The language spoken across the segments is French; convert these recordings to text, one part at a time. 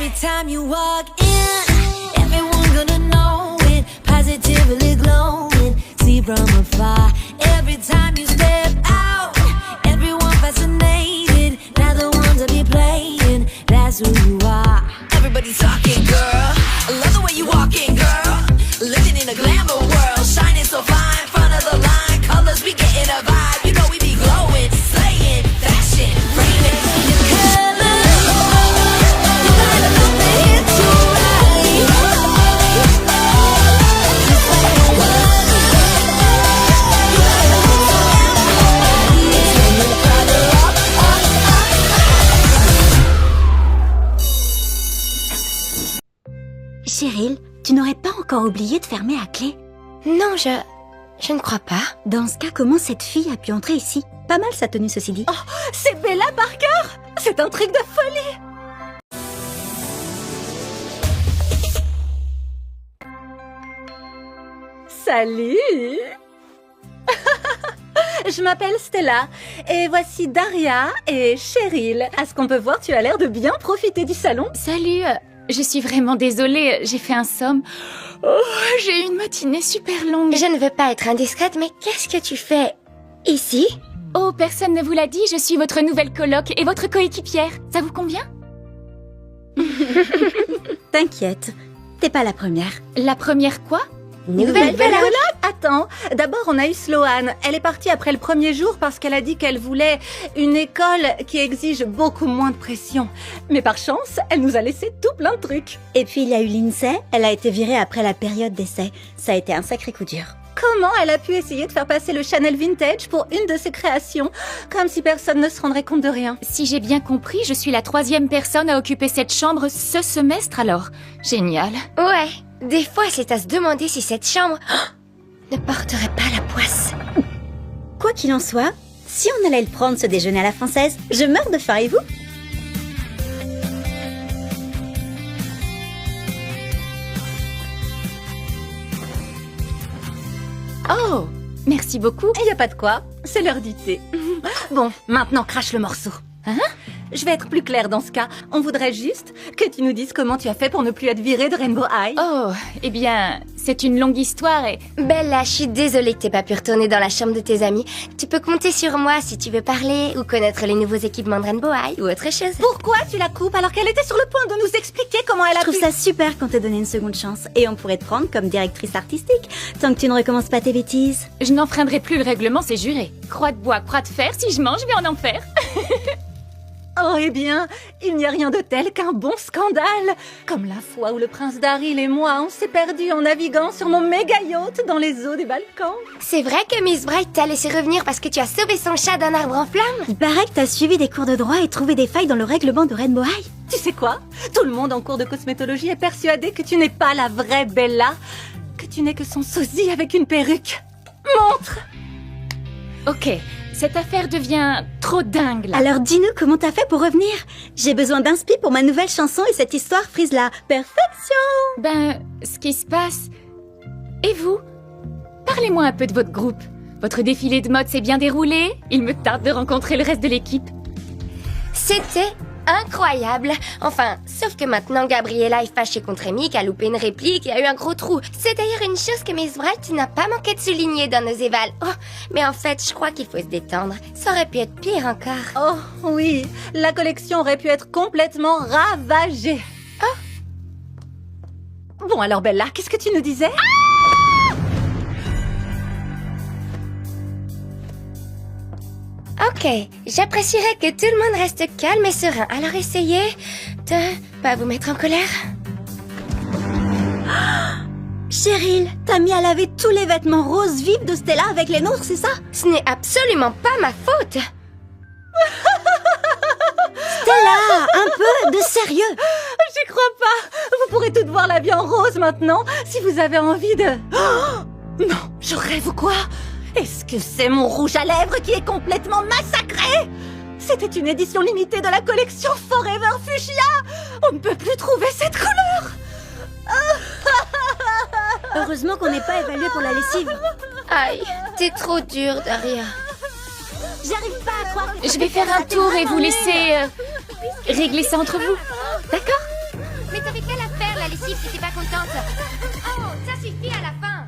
Every time you walk in, everyone gonna know it. Positively glowing, see from afar. Every time you step out, everyone fascinated. Now the ones that be playing, that's who you are. Everybody talking, girl. I love the way you walking, girl. Living in a glamour world, shining so fine, front of the line. Colors, we getting a vibe. You know we be glowing, slaying, fashion, raining. Your colors, you light up the hit to right. Just like the colors, you light up the turn the color up, Cheryl, tu n'aurais pas encore oublié de fermer à clé? Non, je ne crois pas. Dans ce cas, comment cette fille a pu entrer ici? Pas mal sa tenue, ceci dit. Oh, c'est Bella Parker! C'est un truc de folie! Salut! Je m'appelle Stella et voici Daria et Cheryl. À ce qu'on peut voir, tu as l'air de bien profiter du salon. Salut, je suis vraiment désolée, j'ai fait un somme. Oh, j'ai eu une matinée super longue. Je ne veux pas être indiscrète, mais qu'est-ce que tu fais ici? Oh, personne ne vous l'a dit, je suis votre nouvelle coloc et votre coéquipière. Ça vous convient? T'inquiète, t'es pas la première. La première quoi? Nouvelle coloc. Attends, d'abord on a eu Sloane. Elle est partie après le premier jour parce qu'elle a dit qu'elle voulait une école qui exige beaucoup moins de pression. Mais par chance, elle nous a laissé tout plein de trucs. Et puis il y a eu Lindsay, elle a été virée après la période d'essai. Ça a été un sacré coup dur. Comment elle a pu essayer de faire passer le Chanel Vintage pour une de ses créations? Comme si personne ne se rendrait compte de rien. Si j'ai bien compris, je suis la 3e personne à occuper cette chambre ce semestre alors. Génial. Ouais, des fois c'est à se demander si cette chambre ne porterait pas la poisse. Quoi qu'il en soit, si on allait le prendre ce déjeuner à la française, je meurs de faim et vous? Oh, merci beaucoup. Il n'y a pas de quoi, c'est l'heure du thé. Bon, maintenant crache le morceau. Hein? Je vais être plus claire dans ce cas. On voudrait juste que tu nous dises comment tu as fait pour ne plus être virée de Rainbow High. Oh, eh bien, c'est une longue histoire et... Bella, je suis désolée que t'aies pas pu retourner dans la chambre de tes amis. Tu peux compter sur moi si tu veux parler ou connaître les nouveaux équipements de Rainbow High ou autre chose. Pourquoi tu la coupes alors qu'elle était sur le point de nous expliquer comment elle a Je trouve pu... ça super qu'on t'ait donné une seconde chance. Et on pourrait te prendre comme directrice artistique, tant que tu ne recommences pas tes bêtises. Je n'enfreindrai plus le règlement, c'est juré. Croix de bois, croix de fer, si je mange, je vais en enfer. Oh, eh bien, il n'y a rien de tel qu'un bon scandale. Comme la fois où le prince Daryl et moi, on s'est perdus en naviguant sur mon méga yacht dans les eaux des Balkans. C'est vrai que Miss Bright t'a laissé revenir parce que tu as sauvé son chat d'un arbre en flammes? Il paraît que t'as suivi des cours de droit et trouvé des failles dans le règlement de Rainbow High. Tu sais quoi? Tout le monde en cours de cosmétologie est persuadé que tu n'es pas la vraie Bella, que tu n'es que son sosie avec une perruque. Montre! Ok, cette affaire devient trop dingue là. Alors dis-nous comment t'as fait pour revenir. J'ai besoin d'inspi pour ma nouvelle chanson et cette histoire frise la perfection. Ben, ce qui se passe... Et vous? Parlez-moi un peu de votre groupe. Votre défilé de mode s'est bien déroulé? Il me tarde de rencontrer le reste de l'équipe. C'était incroyable. Enfin, sauf que maintenant Gabriella est fâchée contre Amy, qui a loupé une réplique et a eu un gros trou. C'est d'ailleurs une chose que Miss Bright n'a pas manqué de souligner dans nos évals. Oh, mais en fait, je crois qu'il faut se détendre. Ça aurait pu être pire encore. Oh oui, la collection aurait pu être complètement ravagée. Oh. Bon alors Bella, qu'est-ce que tu nous disais? Ok, j'apprécierais que tout le monde reste calme et serein. Alors essayez de pas vous mettre en colère. Cheryl, t'as mis à laver tous les vêtements roses vifs de Stella avec les nôtres, c'est ça? Ce n'est absolument pas ma faute. Stella, un peu de sérieux. J'y crois pas. Vous pourrez toutes voir la vie en rose maintenant, si vous avez envie de... Oh non, je rêve ou quoi? Est-ce que c'est mon rouge à lèvres qui est complètement massacré? C'était une édition limitée de la collection Forever Fuchsia. On ne peut plus trouver cette couleur. Heureusement qu'on n'est pas évalué pour la lessive. Aïe, t'es trop dure, Daria. J'arrive pas à croire que Je vais faire un tour et vous laisser régler ça entre vous. D'accord? Mais t'avais qu'à la faire, la lessive, si t'es pas contente. Oh, ça suffit à la fin.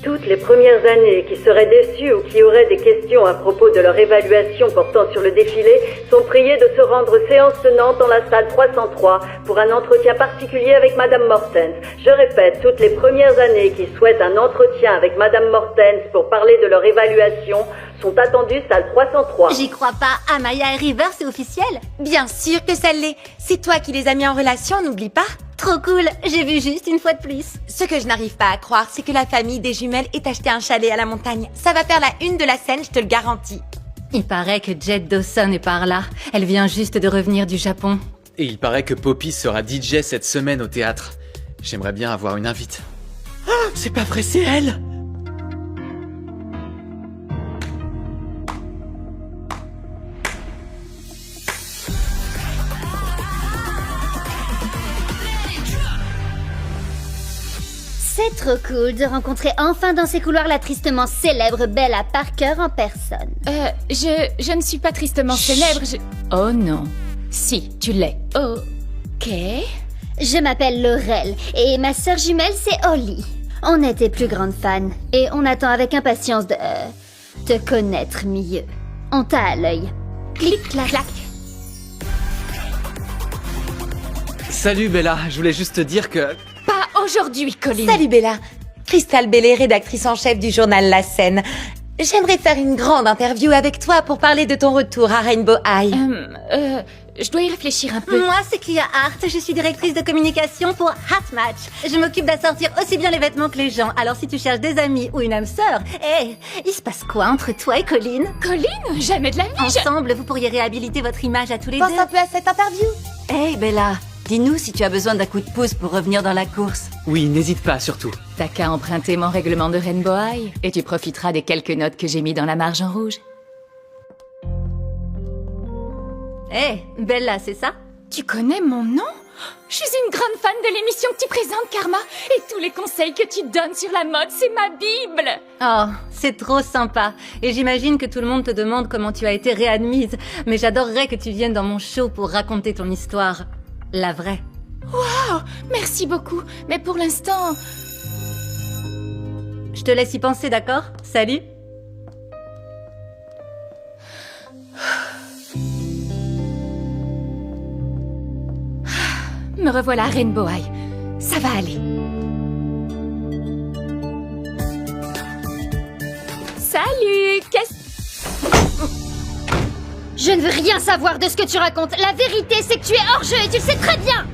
Toutes les premières années qui seraient déçues ou qui auraient des questions à propos de leur évaluation portant sur le défilé sont priées de se rendre séance tenante dans la salle 303 pour un entretien particulier avec Madame Mortens. Je répète, toutes les premières années qui souhaitent un entretien avec Madame Mortens pour parler de leur évaluation sont attendues salle 303. J'y crois pas. Amaya et River, c'est officiel? Bien sûr que ça l'est. C'est toi qui les as mis en relation, n'oublie pas. Trop cool. J'ai vu juste une fois de plus. Ce que je n'arrive pas à croire, c'est que la famille des jumelles ait acheté un chalet à la montagne. Ça va faire la une de la scène, je te le garantis. Il paraît que Jet Dawson est par là. Elle vient juste de revenir du Japon. Et il paraît que Poppy sera DJ cette semaine au théâtre. J'aimerais bien avoir une invite. Ah, c'est pas vrai, c'est elle! C'est trop cool de rencontrer enfin dans ces couloirs la tristement célèbre Bella Parker en personne. Je ne suis pas tristement célèbre, Oh non. Si, tu l'es. Ok. Je m'appelle Laurel et ma sœur jumelle c'est Holly. On est tes plus grandes fans et on attend avec impatience de te connaître mieux. On t'a à l'œil. Clic clac clac. Salut Bella, je voulais juste te dire que... Pas aujourd'hui, Colin. Salut Bella. Crystal Bellé, rédactrice en chef du journal La Scène. J'aimerais faire une grande interview avec toi pour parler de ton retour à Rainbow High. Je dois y réfléchir un peu. Moi, c'est Clea Hart. Je suis directrice de communication pour Hat Match. Je m'occupe d'assortir aussi bien les vêtements que les gens. Alors si tu cherches des amis ou une âme sœur, il se passe quoi entre toi et Colin? Colin, jamais de la vie. Ensemble, vous pourriez réhabiliter votre image à tous les Pense deux. un peu à cette interview. Hey Bella, dis-nous si tu as besoin d'un coup de pouce pour revenir dans la course. Oui, n'hésite pas surtout. T'as qu'à emprunter mon règlement de Rainbow High et tu profiteras des quelques notes que j'ai mis dans la marge en rouge. Bella, c'est ça? Tu connais mon nom? Je suis une grande fan de l'émission que tu présentes, Karma. Et tous les conseils que tu donnes sur la mode, c'est ma bible. Oh, c'est trop sympa. Et j'imagine que tout le monde te demande comment tu as été réadmise. Mais j'adorerais que tu viennes dans mon show pour raconter ton histoire. La vraie. Wow, merci beaucoup. Mais pour l'instant... Je te laisse y penser, d'accord? Salut. Me revoilà à Rainbow High. Ça va aller. Salut, Je ne veux rien savoir de ce que tu racontes. La vérité, c'est que tu es hors jeu et tu le sais très bien.